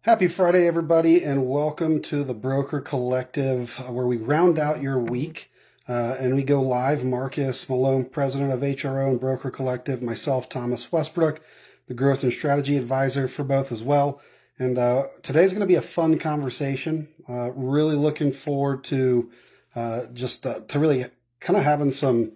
Happy Friday, everybody, and welcome to the Broker Collective, where we round out your week and we go live. Marcus Malone, president of HRO and Broker Collective, myself, Thomas Westbrook, the growth and strategy advisor for both as well. And today's going to be a fun conversation. Really looking forward to just to really kind of having some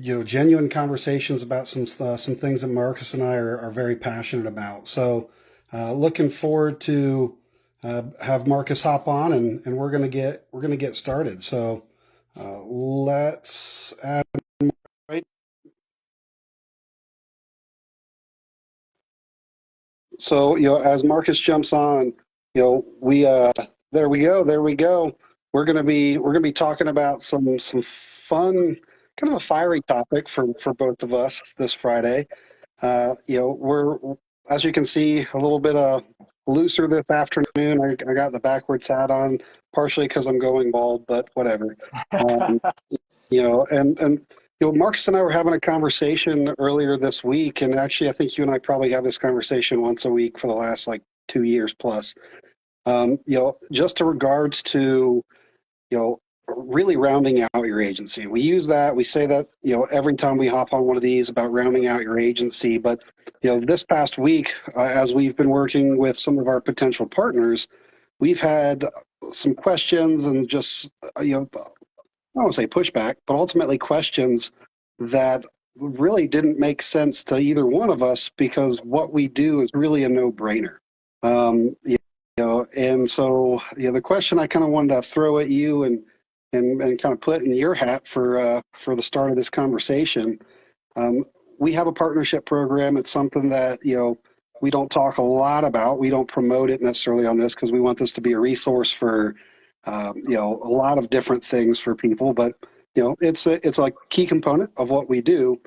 genuine conversations about some things that Marcus and I are very passionate about. So looking forward to have Marcus hop on and we're gonna get started. So let's add right. So as Marcus jumps on, we there we go. We're gonna be talking about some fun, kind of a fiery topic for both of us this Friday. We're, as you can see, a little bit looser this afternoon. I got the backwards hat on, partially because I'm going bald, but whatever. Um, Marcus and I were having a conversation earlier this week, and actually, I think you and I probably have this conversation once a week for the last like 2 years plus. Just in regards to you know, really rounding out your agency. We use that, we say that, every time we hop on one of these about rounding out your agency. But, this past week, as we've been working with some of our potential partners, we've had some questions and just, I don't say pushback, but ultimately questions that really didn't make sense to either one of us because what we do is really a no-brainer. And so the question I kind of wanted to throw at you and kind of put in your hat for the start of this conversation. Um, we have a partnership program. It's something that we don't talk a lot about. We don't promote it necessarily on this because we want this to be a resource for a lot of different things for people. But it's a key component of what we do.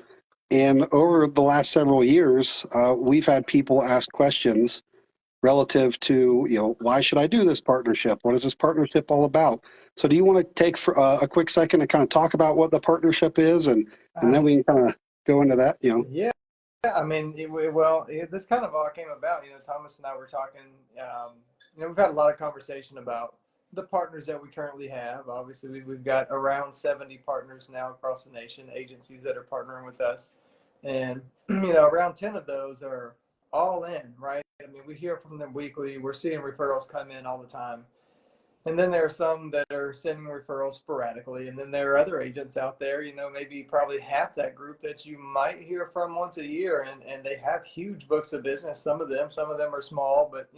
And over the last several years, we've had people ask questions relative to, why should I do this partnership? What is this partnership all about? So do you want to take for a quick second to kind of talk about what the partnership is, and then we can kind of go into that. Yeah, I mean, this kind of all came about. Thomas and I were talking. We've had a lot of conversation about the partners that we currently have. Obviously, we've got around 70 partners now across the nation, agencies that are partnering with us, and around 10 of those are all in, right? I mean, we hear from them weekly. We're seeing referrals come in all the time. And then there are some that are sending referrals sporadically. And then there are other agents out there, maybe probably half that group that you might hear from once a year. And they have huge books of business. Some of them are small, but,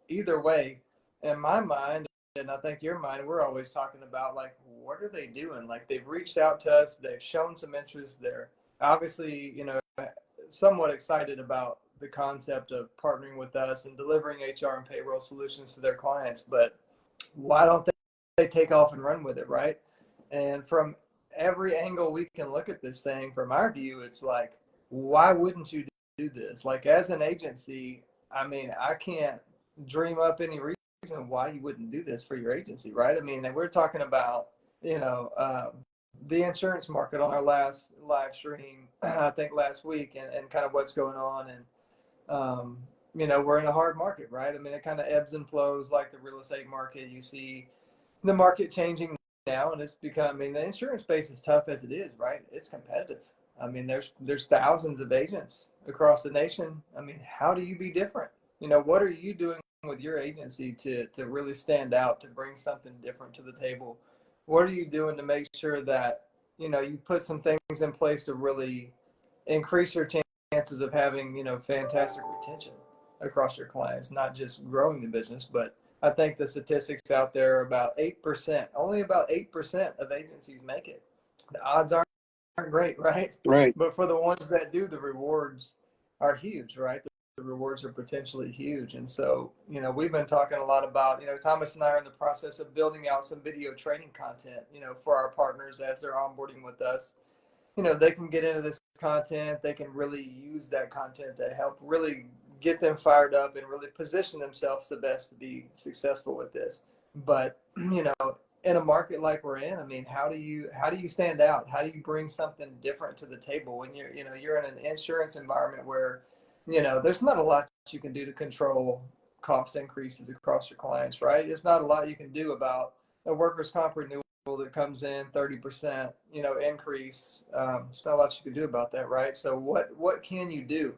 either way, in my mind, and I think your mind, we're always talking about, like, what are they doing? Like, they've reached out to us. They've shown some interest. They're obviously, somewhat excited about the concept of partnering with us and delivering HR and payroll solutions to their clients. But why don't they take off and run with it, right? And from every angle we can look at this thing, from our view, it's like, why wouldn't you do this? Like, as an agency, I mean, I can't dream up any reason why you wouldn't do this for your agency, right? I mean, we're talking about, the insurance market on our last live stream, I think last week, and kind of what's going on. And we're in a hard market, right? I mean, it kind of ebbs and flows like the real estate market. You see the market changing now, and it's becoming, the insurance space is tough as it is, right? It's competitive. I mean, there's thousands of agents across the nation. I mean, how do you be different? What are you doing with your agency to really stand out, to bring something different to the table? What are you doing to make sure that, you put some things in place to really increase your chances of having, fantastic retention across your clients, not just growing the business? But I think the statistics out there are about 8%. Only about 8% of agencies make it. The odds aren't great, right? Right. But for the ones that do, the rewards are huge, right? The rewards are potentially huge. And so, we've been talking a lot about, Thomas and I are in the process of building out some video training content, for our partners as they're onboarding with us. They can get into this content. They can really use that content to help really get them fired up and really position themselves the best to be successful with this. But, in a market like we're in, I mean, how do you stand out? How do you bring something different to the table when you're in an insurance environment where, there's not a lot you can do to control cost increases across your clients, right? There's not a lot you can do about a workers' comp renewal that comes in 30%, increase. There's not a lot you can do about that, right? So what can you do?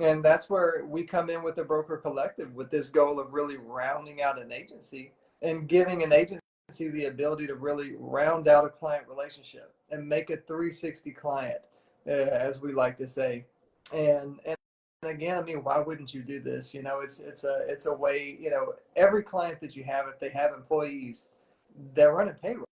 And that's where we come in with the broker collective with this goal of really rounding out an agency and giving an agency the ability to really round out a client relationship and make a 360 client, as we like to say. And again, I mean, why wouldn't you do this? It's a way. Every client that you have, if they have employees, they're running payroll,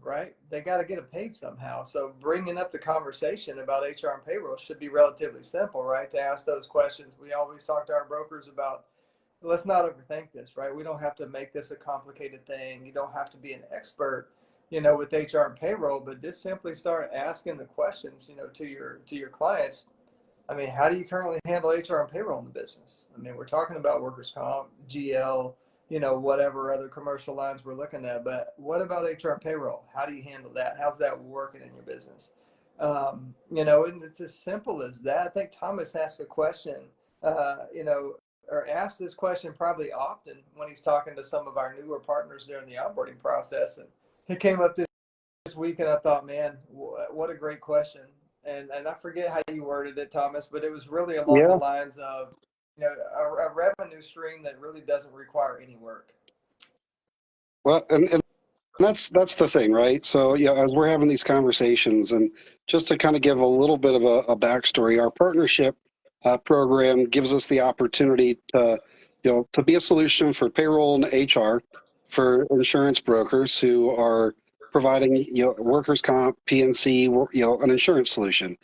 right? They got to get it paid somehow. So bringing up the conversation about HR and payroll should be relatively simple, right? To ask those questions. We always talk to our brokers about, let's not overthink this, right? We don't have to make this a complicated thing. You don't have to be an expert, with HR and payroll, but just simply start asking the questions, to your clients. I mean, how do you currently handle HR and payroll in the business? I mean, we're talking about workers' comp, GL, whatever other commercial lines we're looking at, but what about HR and payroll? How do you handle that? How's that working in your business? And it's as simple as that. I think Thomas asked a question, or asked this question probably often when he's talking to some of our newer partners during the onboarding process. And he came up this week, and I thought, man, what a great question. And I forget how you worded it, Thomas, but it was really along the Yeah. lines of, a revenue stream that really doesn't require any work. Well, and that's the thing, right? So, as we're having these conversations, and just to kind of give a little bit of a backstory, our partnership program gives us the opportunity to be a solution for payroll and HR for insurance brokers who are providing, workers' comp, PNC, an insurance solution,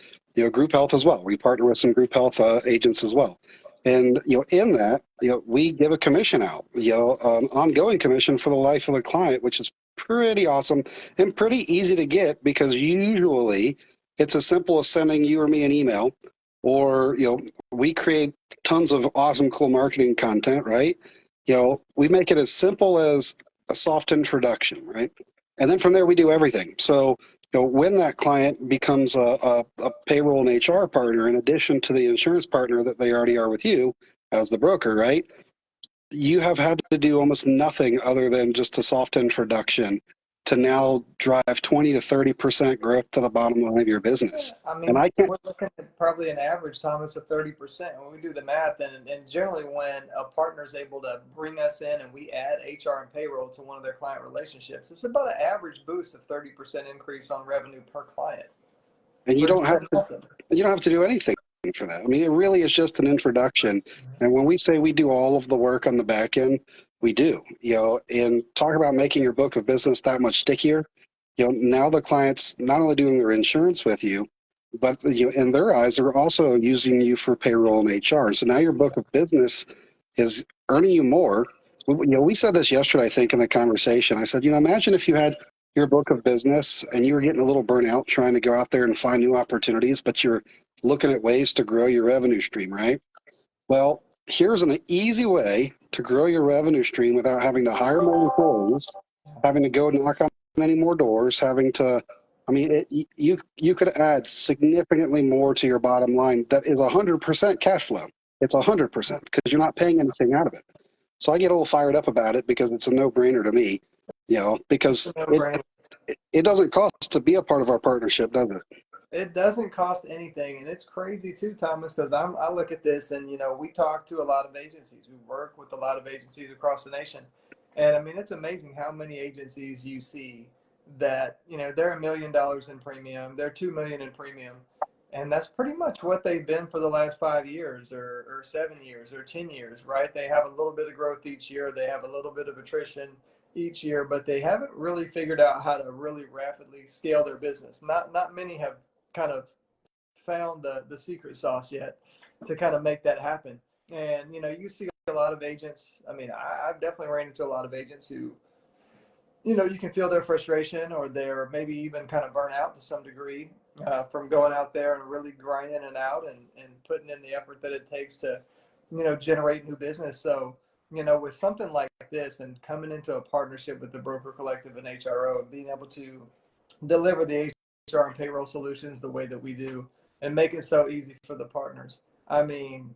group health as well. We partner with some group health agents as well. And, in that, we give a commission out, ongoing commission for the life of the client, which is pretty awesome and pretty easy to get, because usually it's as simple as sending you or me an email, or, we create tons of awesome, cool marketing content, right? We make it as simple as a soft introduction, right? And then from there, we do everything. So, when that client becomes a payroll and HR partner, in addition to the insurance partner that they already are with you as the broker, right? You have had to do almost nothing other than just a soft introduction to now drive 20 to 30% growth to the bottom line of your business. I mean, And I can't. we're looking at probably an average, Thomas, of 30%. When we do the math, and generally when a partner is able to bring us in and we add HR and payroll to one of their client relationships, it's about an average boost of 30% increase on revenue per client. And you don't have nothing. to do anything for that. I mean, it really is just an introduction. And when we say we do all of the work on the back end, we do. And talk about making your book of business that much stickier. Now the client's not only doing their insurance with you, but in their eyes, they're also using you for payroll and HR. So now your book of business is earning you more. We said this yesterday, I think, in the conversation. I said, imagine if you had your book of business and you were getting a little burnout trying to go out there and find new opportunities, but you're looking at ways to grow your revenue stream, right? Well, here's an easy way to grow your revenue stream without having to hire more employees, having to go knock on any more doors, you could add significantly more to your bottom line that is 100% cash flow. It's 100% because you're not paying anything out of it. So I get a little fired up about it because it's a no-brainer to me, because it doesn't cost to be a part of our partnership, does it? It doesn't cost anything, and it's crazy too, Thomas, because I look at this, and we talk to a lot of agencies. We work with a lot of agencies across the nation, and I mean, it's amazing how many agencies you see that they're $1 million in premium, they're $2 million in premium, and that's pretty much what they've been for the last 5 years, or 7 years, or 10 years, right? They have a little bit of growth each year, they have a little bit of attrition each year, but they haven't really figured out how to really rapidly scale their business. Not many have kind of found the secret sauce yet to kind of make that happen. And you see a lot of agents. I mean, I've definitely ran into a lot of agents who you can feel their frustration, or they're maybe even kind of burnt out to some degree from going out there and really grinding it out and putting in the effort that it takes to generate new business. So with something like this and coming into a partnership with the broker collective and HRO and being able to deliver the HR and payroll solutions the way that we do and make it so easy for the partners. I mean,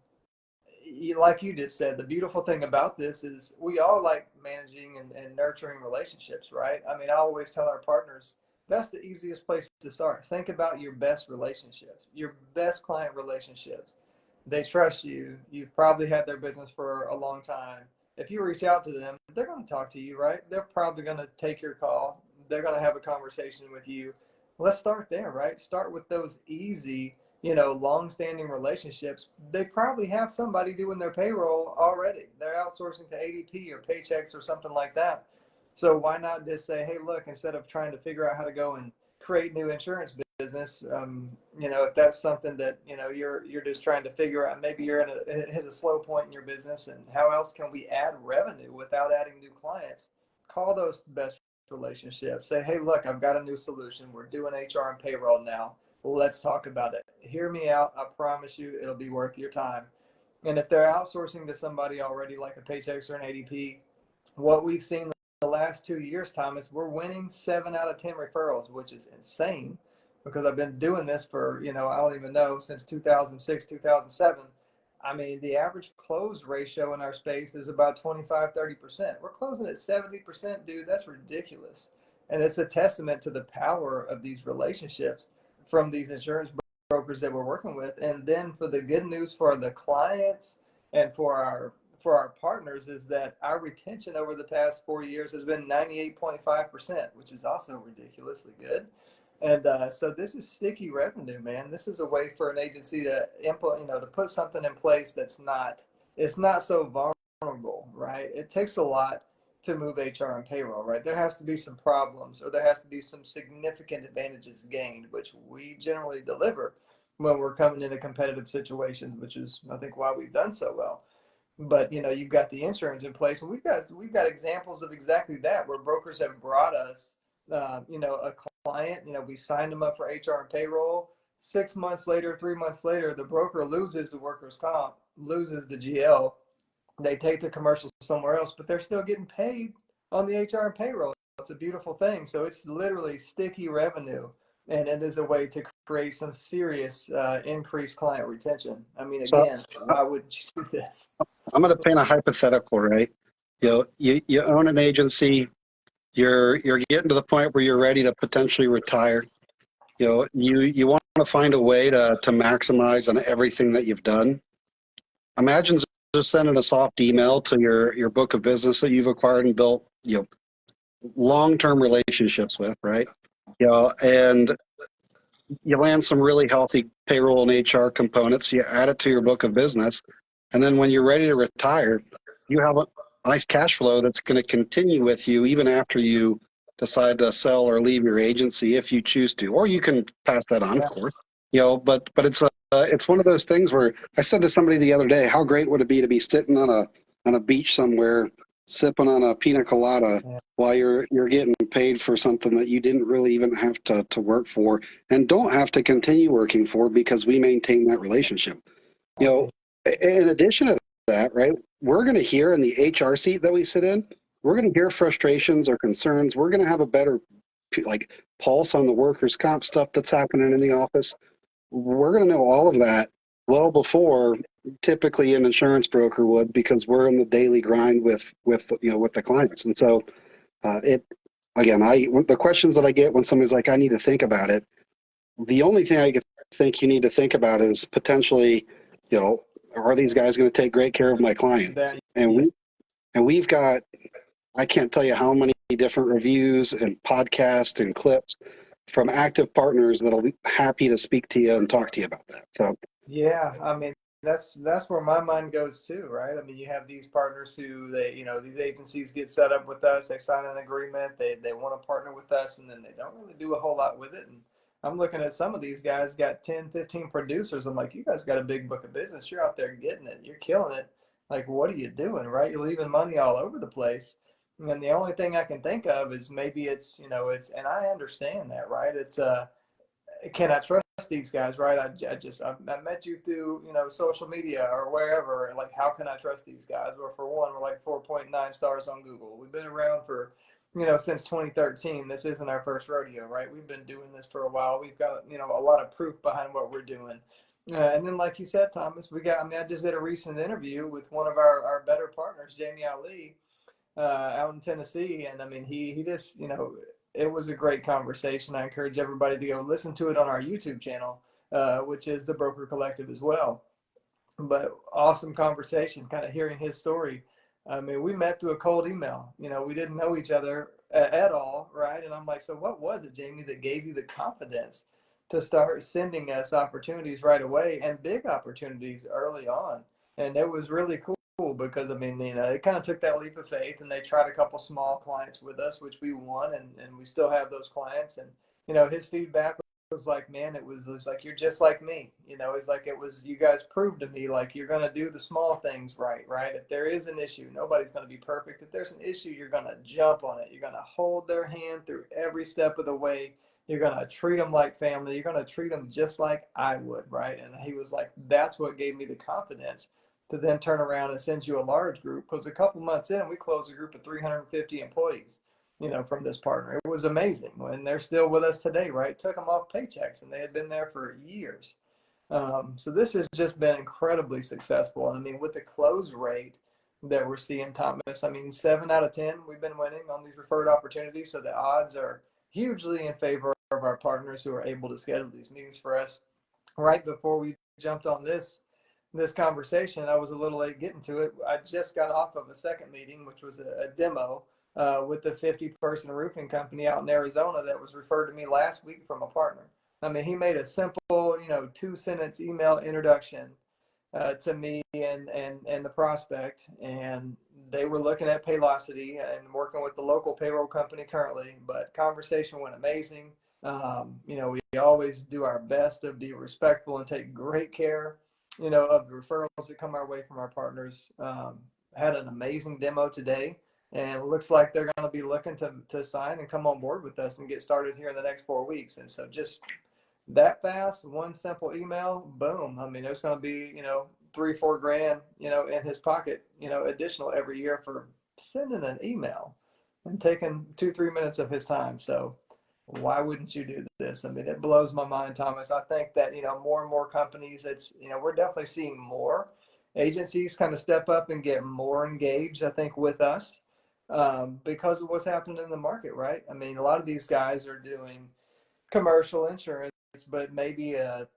like you just said, the beautiful thing about this is we all like managing and nurturing relationships, right? I mean, I always tell our partners that's the easiest place to start. Think about your best relationships, your best client relationships. They trust you. You've probably had their business for a long time. If you reach out to them, they're going to talk to you, right? They're probably going to take your call. They're going to have a conversation with you. Let's start there, right? Start with those easy, long-standing relationships. They probably have somebody doing their payroll already. They're outsourcing to ADP or Paychex or something like that. So why not just say, hey, look, instead of trying to figure out how to go and create new insurance business, if that's something that you're just trying to figure out, maybe you're hit a slow point in your business, and how else can we add revenue without adding new clients? Call those best relationships. Say, hey, look, I've got a new solution. We're doing HR and payroll now. Let's talk about it. Hear me out. I promise you, it'll be worth your time. And if they're outsourcing to somebody already, like a Paychex or an ADP, what we've seen the last 2 years, Thomas, we're winning 7 out of 10 referrals, which is insane because I've been doing this for, I don't even know, since 2006, 2007. I mean, the average close ratio in our space is about 25-30%. We're closing at 70%, dude. That's ridiculous. And it's a testament to the power of these relationships from these insurance brokers that we're working with. And then for the good news for the clients and for our partners is that our retention over the past 4 years has been 98.5%, which is also ridiculously good. And so this is sticky revenue, man. This is a way for an agency to to put something in place it's not so vulnerable, right? It takes a lot to move HR and payroll, right? There has to be some problems, or there has to be some significant advantages gained, which we generally deliver when we're coming into competitive situations, which is, I think, why we've done so well. But you've got the insurance in place, and we've got examples of exactly that, where brokers have brought us a client. We signed them up for HR and payroll. 6 months later, 3 months later, the broker loses the workers' comp, loses the GL. They take the commercial somewhere else, but they're still getting paid on the HR and payroll. It's a beautiful thing. So it's literally sticky revenue, and it is a way to create some serious increased client retention. I mean, So again, why wouldn't you do this? I'm going to paint a hypothetical, right? You own an agency. You're getting to the point where you're ready to potentially retire. You want to find a way to maximize on everything that you've done. Imagine just sending a soft email to your book of business that you've acquired and built, long-term relationships with, right? And you land some really healthy payroll and HR components. You add it to your book of business, and then when you're ready to retire, you have a nice cash flow that's going to continue with you even after you decide to sell or leave your agency if you choose to, or you can pass that on, of Yeah. course. But it's one of those things where I said to somebody the other day, how great would it be to be sitting on a beach somewhere, sipping on a pina colada while you're getting paid for something that you didn't really even have to work for and don't have to continue working for because we maintain that relationship. In addition to that, right, we're going to hear in the HR seat that we sit in, we're going to hear frustrations or concerns. We're going to have a better pulse on the workers' comp stuff that's happening in the office. We're going to know all of that well before typically an insurance broker would, because we're in the daily grind with the clients. And so the questions that I get when somebody's like, I need to think about it, the only thing I think you need to think about is potentially, are these guys going to take great care of my clients? We've got, I can't tell you how many different reviews and podcasts and clips from active partners that'll be happy to speak to you and talk to you about that. So yeah, I mean, that's where my mind goes too, right? I mean, you have these partners who these agencies get set up with us, they sign an agreement, they want to partner with us, and then they don't really do a whole lot with it. And I'm looking at some of these guys got 10, 15 producers. I'm like, you guys got a big book of business. You're out there getting it. You're killing it. Like, what are you doing, right? You're leaving money all over the place. And the only thing I can think of is maybe it's, and I understand that, right? It's, can I trust these guys, right? I met you through, social media or wherever. Like, how can I trust these guys? Well, for one, we're like 4.9 stars on Google. We've been around for, since 2013. This isn't our first rodeo, right? We've been doing this for a while. We've got, a lot of proof behind what we're doing. And then, like you said, Thomas, I just did a recent interview with one of our better partners, Jamie Ali, out in Tennessee. And I mean, he just, it was a great conversation. I encourage everybody to go listen to it on our YouTube channel, which is the Broker Collective as well. But awesome conversation, kind of hearing his story. I mean, we met through a cold email. We didn't know each other at all, right? And I'm like, so what was it, Jamie, that gave you the confidence to start sending us opportunities right away and big opportunities early on? And it was really cool because, I mean, it kind of took that leap of faith, and they tried a couple small clients with us, which we won, and we still have those clients. And, his feedback was like, man, it was like, you're just like me. It's like, you guys proved to me, like, you're going to do the small things right? If there is an issue, nobody's going to be perfect. If there's an issue, you're going to jump on it. You're going to hold their hand through every step of the way. You're going to treat them like family. You're going to treat them just like I would, right? And he was like, that's what gave me the confidence to then turn around and send you a large group, because a couple months in, we closed a group of 350 employees, from this partner. It was amazing. And they're still with us today, right? Took them off paychecks, and they had been there for years. So this has just been incredibly successful. And I mean, with the close rate that we're seeing, Thomas, I mean, 7 out of 10, we've been winning on these referred opportunities. So the odds are hugely in favor of our partners who are able to schedule these meetings for us. Right before we jumped on this conversation, I was a little late getting to it. I just got off of a second meeting, which was a demo with the 50-person roofing company out in Arizona that was referred to me last week from a partner. I mean, he made a simple, 2-sentence email introduction to me and the prospect, and they were looking at Paylocity and working with the local payroll company currently. But conversation went amazing. We always do our best to be respectful and take great care, of the referrals that come our way from our partners. Had an amazing demo today, and it looks like they're going to be looking to sign and come on board with us and get started here in the next 4 weeks. And so just that fast, one simple email, boom. I mean, there's going to be, 3-4 grand, in his pocket, additional every year for sending an email and taking 2-3 minutes of his time. So why wouldn't you do this? I mean, it blows my mind, Thomas. I think that, more and more companies, we're definitely seeing more agencies kind of step up and get more engaged, I think, with us because of what's happening in the market, right? I mean, a lot of these guys are doing commercial insurance, but maybe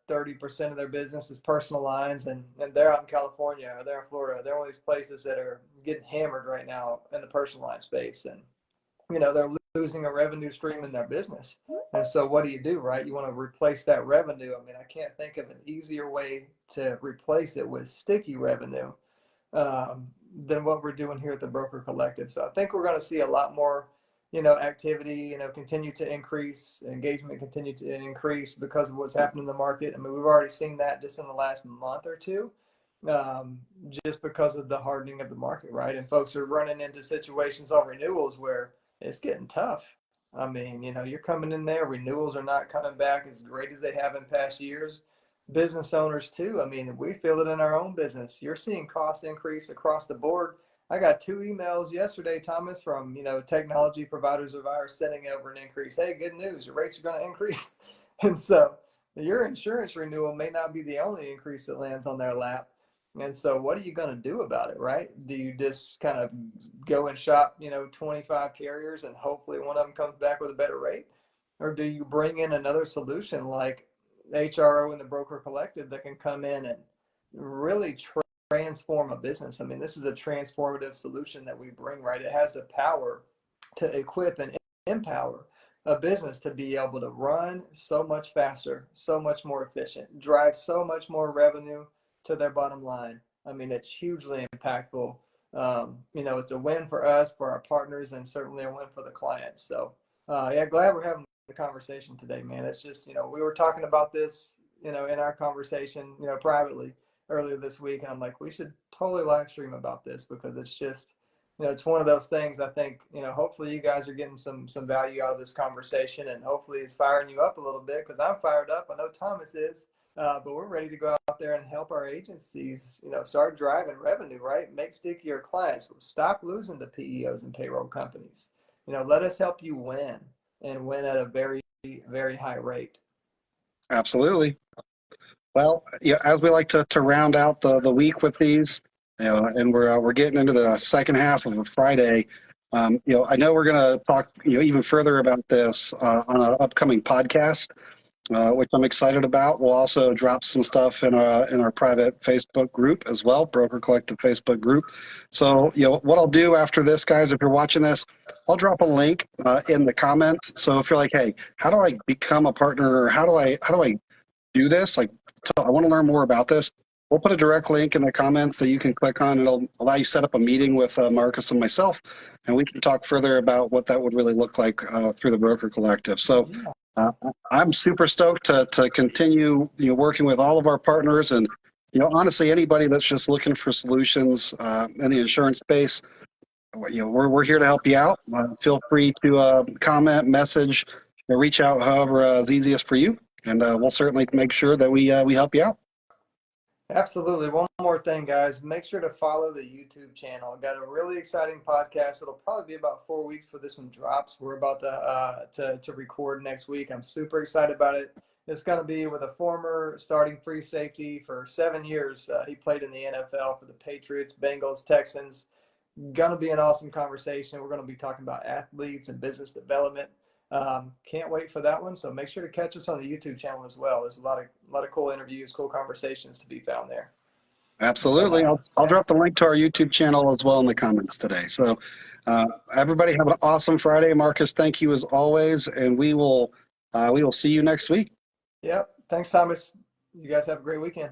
30% of their business is personal lines, and they're out in California or they're in Florida. They're one of these places that are getting hammered right now in the personal line space, and they're losing a revenue stream in their business. And so what do, right? You want to replace that revenue. I mean, I can't think of an easier way to replace it with sticky revenue than what we're doing here at the Broker Collective. So I think we're going to see a lot more, activity, continue to increase, engagement continue to increase because of what's happening in the market. I mean, we've already seen that just in the last month or two, just because of the hardening of the market, right? And folks are running into situations on renewals where it's getting tough. I mean, you're coming in there, renewals are not coming back as great as they have in past years. Business owners too. I mean, we feel it in our own business. You're seeing cost increase across the board. I got 2 emails yesterday, Thomas, from, technology providers of ours sending over an increase. Hey, good news, your rates are going to increase. And so your insurance renewal may not be the only increase that lands on their lap. And so what are you going to do about it, right? Do you just kind of go and shop, 25 carriers and hopefully one of them comes back with a better rate? Or do you bring in another solution like HRO and the Broker Collective that can come in and really transform a business? I mean, this is a transformative solution that we bring, right? It has the power to equip and empower a business to be able to run so much faster, so much more efficient, drive so much more revenue to their bottom line. I mean, it's hugely impactful. It's a win for us, for our partners, and certainly a win for the clients. So, yeah, glad we're having the conversation today, man. It's just, we were talking about this, in our conversation, privately earlier this week, and I'm like, we should totally live stream about this because it's just, it's one of those things. I think, hopefully you guys are getting some value out of this conversation, and hopefully it's firing you up a little bit because I'm fired up. I know Thomas is. But we're ready to go out there and help our agencies, start driving revenue, right? Make stickier clients. Stop losing to PEOs and payroll companies. Let us help you win and win at a very, very high rate. Absolutely. Well, yeah, as we like to round out the week with these, and we're getting into the second half of a Friday. I know we're going to talk, even further about this on an upcoming podcast, which I'm excited about. We'll also drop some stuff in our private Facebook group as well, Broker Collective Facebook group. So, what I'll do after this, guys, if you're watching this, I'll drop a link in the comments. So if you're like, hey, how do I become a partner, or how do I do this? Like, I want to learn more about this. We'll put a direct link in the comments that you can click on. It'll allow you to set up a meeting with Marcus and myself, and we can talk further about what that would really look like through the Broker Collective. So uh, I'm super stoked to continue working with all of our partners, and honestly, anybody that's just looking for solutions in the insurance space. We're here to help you out. Feel free to comment, message, or reach out however is easiest for you, and we'll certainly make sure that we help you out. Absolutely. One more thing, guys. Make sure to follow the YouTube channel. Got a really exciting podcast. It'll probably be about 4 weeks for this one drops. We're about to record next week. I'm super excited about it. It's going to be with a former starting free safety for 7 years. He played in the NFL for the Patriots, Bengals, Texans. Going to be an awesome conversation. We're going to be talking about athletes and business development. Can't wait for that one. So make sure to catch us on the YouTube channel as well. There's a lot of cool interviews, cool conversations to be found there. Absolutely. I'll drop the link to our YouTube channel as well in the comments today. So everybody have an awesome Friday. Marcus, thank you as always, and we will see you next week. Yep. Thanks, Thomas. You guys have a great weekend.